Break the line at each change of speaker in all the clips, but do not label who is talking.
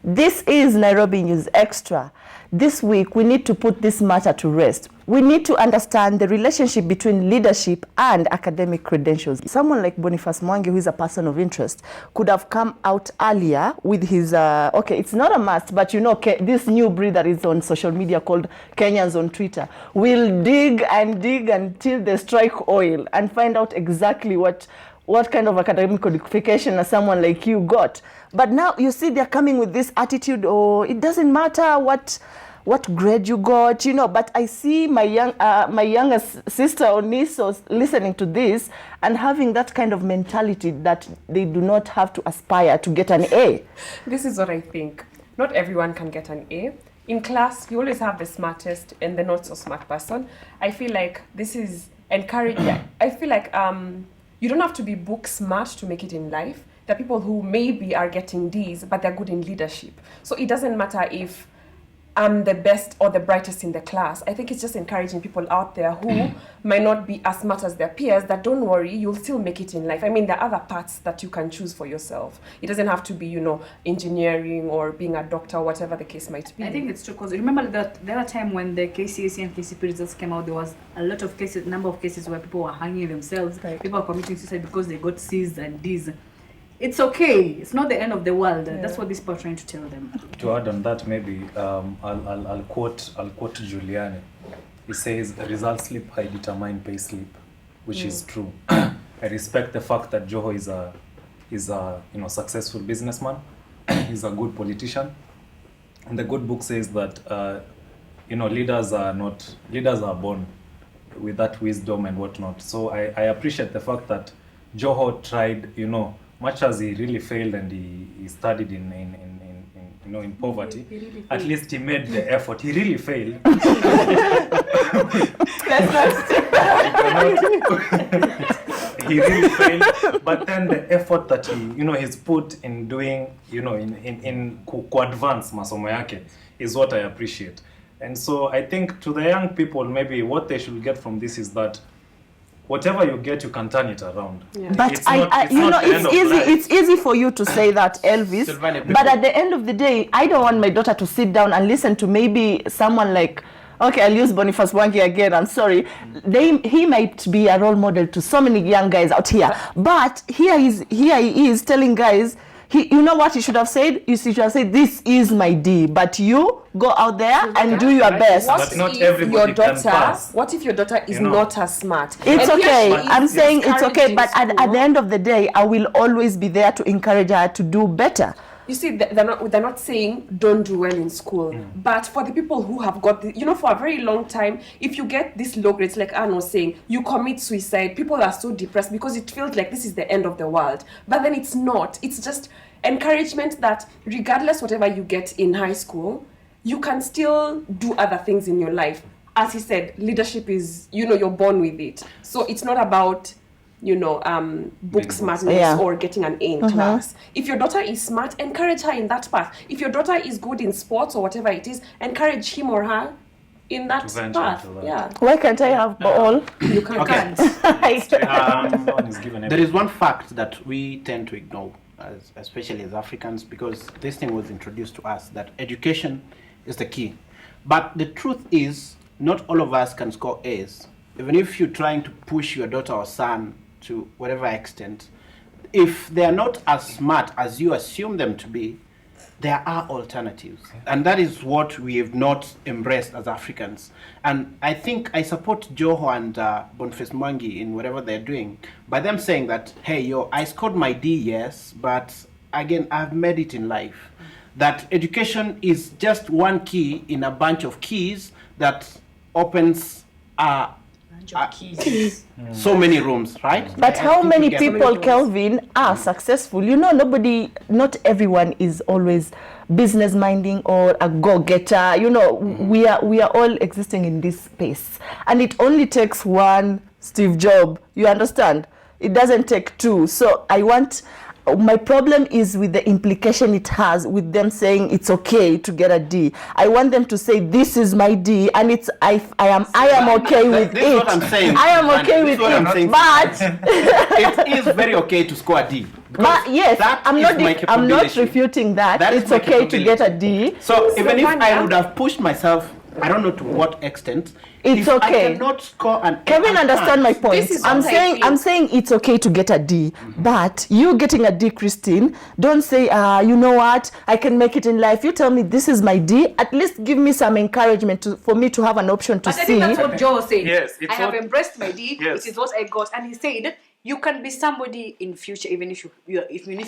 This is Nairobi News Extra. This week, we need to put this matter to rest. We need to understand the relationship between leadership and academic credentials. Someone like Boniface Mwangi, who is a person of interest, could have come out earlier with his, okay, it's not a must, but you know, this new breed that is on social media called Kenyans on Twitter will dig and dig until they strike oil and find out exactly what kind of academic qualification someone like you got. But now you see they're coming with this attitude, oh, it doesn't matter what grade you got, you know. But I see my younger sister or niece listening to this and having that kind of mentality that they do not have to aspire to get an A.
This is what I think. Not everyone can get an A. In class, you always have the smartest and the not so smart person. I feel like this is encouraging. I feel like you don't have to be book smart to make it in life. There are people who maybe are getting D's, but they're good in leadership. So it doesn't matter if I'm the best or the brightest in the class. I think it's just encouraging people out there who might not be as smart as their peers, that don't worry, you'll still make it in life. I mean, there are other paths that you can choose for yourself. It doesn't have to be, you know, engineering or being a doctor or whatever the case might be.
I think it's true, because remember that there was a time when the KCSE and KCP results came out, there was a lot of cases, number of cases where people were hanging themselves, right. People were committing suicide because they got C's and D's. It's okay. It's not the end of the world. Yeah. That's what these people are trying to tell them.
To add on that, maybe I'll quote Giuliani. He says, "Result slip I determine pay slip," which is true. I respect the fact that Joho is a successful businessman. He's a good politician, and the good book says that leaders are born with that wisdom and whatnot. So I appreciate the fact that Joho tried, much as he really failed and he studied in poverty, at least he made the effort. He really failed. He really failed, but then the effort that he's put in doing, in advance masomo yake is what I appreciate. And so I think to the young people, maybe what they should get from this is that whatever you get, you can turn it around. Yeah.
But it's easy for you to say that, Elvis. But at the end of the day, I don't want my daughter to sit down and listen to maybe someone like, okay, I'll use Boniface Mwangi again, I'm sorry. He might be a role model to so many young guys out here. But here he is telling guys, you know what he should have said? You should have said, this is my D, but you go out there and do your best.
But not everybody can pass. What if your daughter is not as smart?
It's okay. I'm saying it's okay, but at the end of the day, I will always be there to encourage her to do better.
You see, they're not saying don't do well in school, but for the people who have got for a very long time, if you get this low grades, like Anne was saying, you commit suicide, people are so depressed because it feels like this is the end of the world. But then it's not. It's just encouragement that regardless whatever you get in high school, you can still do other things in your life. As he said, leadership is, you're born with it. So it's not about book smartness or getting an A in class. If your daughter is smart, encourage her in that path. If your daughter is good in sports or whatever it is, encourage him or her in that path. Yeah.
Why can't I have all?
You can't.
There is one fact that we tend to ignore, especially as Africans, because this thing was introduced to us, that education is the key. But the truth is, not all of us can score A's. Even if you're trying to push your daughter or son to whatever extent, if they are not as smart as you assume them to be, there are alternatives. And that is what we have not embraced as Africans. And I think I support Joho and Boniface Mwangi in whatever they're doing by them saying that, hey, I scored my D, yes, but again, I've made it in life. That education is just one key in a bunch of keys that opens so many rooms, right?
But how many people, Kelvin, are successful? Not everyone is always business minding or a go-getter. We are all existing in this space, and it only takes one Steve Jobs. You understand? It doesn't take two. So I want my problem is with the implication it has with them saying it's okay to get a D. I want them to say this is my D, and it's I am okay with
This is
it.
what I'm saying.
I am okay with
This is what I'm saying.
it, but
It is very okay to score a D.
but yes,
that
I'm
is
not
my
I'm not
capability.
refuting that.
That is
It's
my
okay to get a
capability.
D.
So even if I
Vanya-
would have pushed myself, I don't know to what extent.
It's
if
okay.
I cannot score an
Kevin,
I
understand my
can't.
point.
This is
I'm
what I
saying
feel.
I'm saying it's okay to get a D, but you getting a D, Christine, don't say, you know what, I can make it in life. You tell me this is my D. At least give me some encouragement for me to have an option to
But I
see.
think that's what Joe was saying.
Yes, it's
I have
what-
embraced my D.
Yes.
It is what I got, and he said you can be somebody in future even if you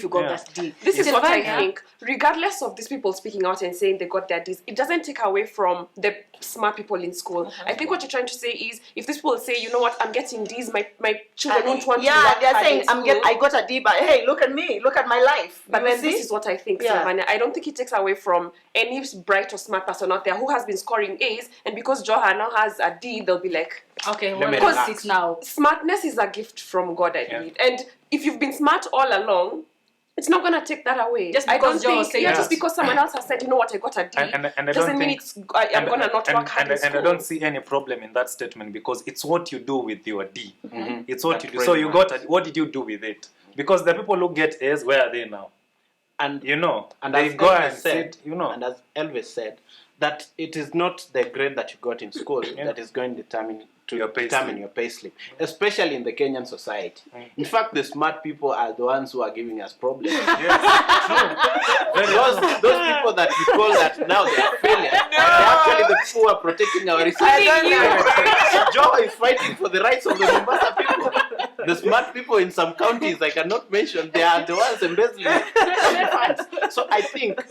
got
Yeah.
that D.
This is what I
Stefania,
think. Regardless of these people speaking out and saying they got their D's, it doesn't take away from the smart people in school. I think what you're trying to say is, if these people say, you know what, I'm getting D's, my children don't want to work
they're
hard
saying
in school.
I got a D, but hey, look at me, look at my life.
But
You
then
see?
this is what I think,
Yeah.
Sylvania. I don't think it takes away from any bright or smart person out there who has been scoring A's, and because Joha now has a D, they'll be like,
okay,
Let me
well,
relax.
six now.
smartness is a gift from God, I believe. And if you've been smart all along, it's not gonna take that away.
Just
I
because
don't
Joe
think,
was saying
yeah,
that.
just because someone else has said, you know what, I got a D,
And I
doesn't
don't
mean
think-
I'm gonna not work hard in
and
school.
I don't see any problem in that statement, because it's what you do with your D. It's what
That's
you do. So
very
you got what did you do with it? Because the people who get A's, where are they now?
And
You know,
and
they
as
go
Elvis
and
said,
sit. You know,
and as Elvis said, that it is not the grade that you got in school that is going to determine
Your pay
determine
slip.
your pay slip, especially in the Kenyan society. In fact, the smart people are the ones who are giving us problems. Those people that we call that now they are failures, they're actually the people who are protecting our resources. Joe is fighting for the rights of the Mombasa people. The smart people in some counties I cannot mention, they are the ones embezzling funds. So I think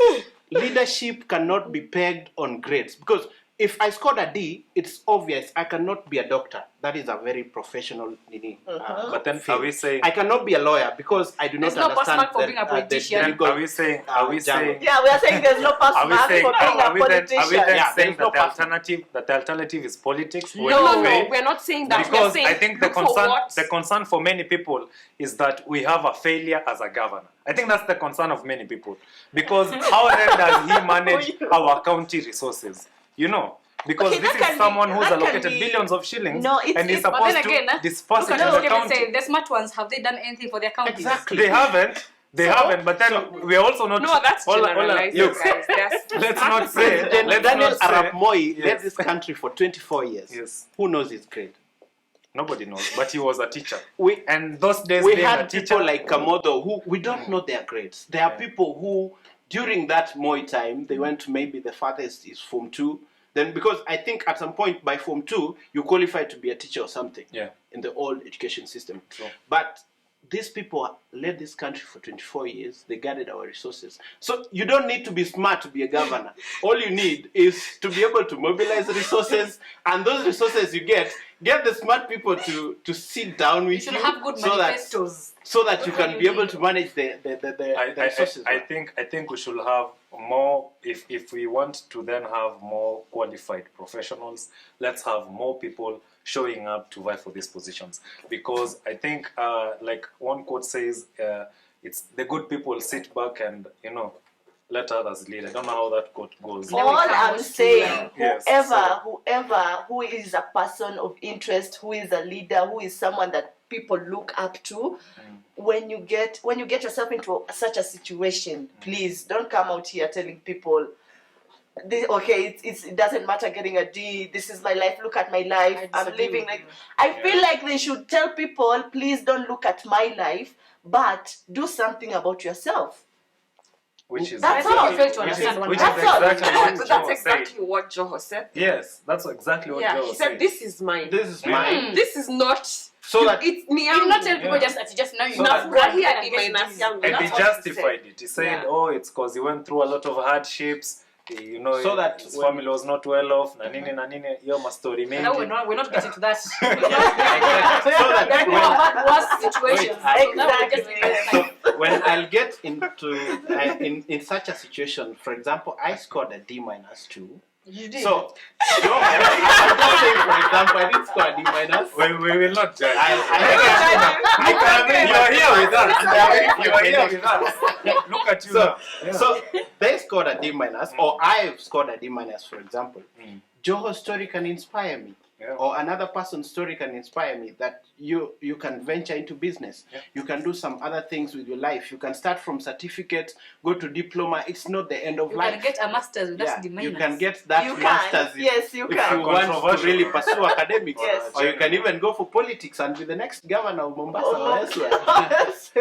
leadership cannot be pegged on grades, because if I scored a D, it's obvious I cannot be a doctor. That is a very professional
but then
field.
are we saying?
I cannot be a lawyer because I do not
There's no
understand
passmark for being a politician.
legal,
Are we saying? Are we
jargon.
saying?
Yeah, we are saying there's no pass
Are we
mark
saying?
for being a
Are we then
politician.
Yeah,
saying
there's no
that
pass-
the alternative is politics?
No,
When-
we're not saying that. We're
Because
saying
I think the
look for what-
concern for many people is that we have a failure as a governor. I think that's the concern of many people. Because how then does he manage our county resources? You know? Because
Okay,
this
that can
is someone
be-
who's
that can
allocated
be-
billions of shillings,
No, it's-
and he's
it's-
But then
supposed
again,
to disperse
look
it
at
to
what
the
Kevin
county.
said. The smart ones, have they done anything for their counties?
Exactly.
They haven't. They haven't. But then we're also not.
No, that's generalizing,
look,
guys.
let's not say.
President
Let's
Daniel
not say.
Arap Moi led
Yes.
this country for 24 years.
Yes.
Who knows his grade?
Nobody knows, but he was a teacher.
We
And those days,
we
being a
had
teacher,
people like Kamodo who we don't know their grades. There are people who, during that Moi time, they went to maybe the farthest is Form 2. Then, because I think at some point by Form 2, you qualify to be a teacher or something in the old education system.
True.
But these people led this country for 24 years. They guarded our resources. So you don't need to be smart to be a governor. All you need is to be able to mobilize resources, and those resources you get the smart people to sit down with
You
you,
should have good
so
manifestos.
that you can be able to manage the resources.
I think we should have more. If we want to then have more qualified professionals, let's have more people showing up to vie for these positions. Because I think, like one quote says, it's the good people sit back and let others lead. I don't know how that quote goes.
All I'm saying,
Yes,
whoever who is a person of interest, who is a leader, who is someone that people look up to, when you get yourself into such a situation, please don't come out here telling people, it doesn't matter getting a D. This is my life. Look at my life. I'm living like. I feel like they should tell people, please don't look at my life, but do something about yourself.
Which is
That's
I think
all.
you fail to understand one
Which
thing.
is
That's all.
exactly what
That's
Joe
exactly what Joho said.
Yes, that's exactly what
Yeah,
Joe
he
said.
said, this is mine.
This is mine.
This is not.
So that
it's me.
You not tell people
Yeah.
just now you
So
know.
that-
And
And he justified it. He said,
Yeah.
"Oh, it's because he went through a lot of hardships.
So that
his
when-
family was not well off. Na nini na nini. Hiyo mastori mengi.
Now we're not getting to that.
so that
There are people who have had worse situations.
Wait,
So now we're just
so when I'll get into in such a situation, for example, I scored a D-2.
You did.
So, Joho, I'm just saying, for example, I did score a D minus.
We will not judge.
You are here with us.
You are here with us. Look at you now. Yeah.
So they scored a D minus, or I've scored a D minus, for example. Joho's story can inspire me.
Yeah.
Or another person's story can inspire me that you can venture into business.
Yeah.
You can do some other things with your life. You can start from certificate, go to diploma. It's not the end of
You
life.
can get a master's with that D minus.
You can get that
You can.
master's
Yes, you
if
can.
you want to really pursue academics.
Yes.
Or you can even go for politics and be the next governor of Mombasa or elsewhere.
Yes.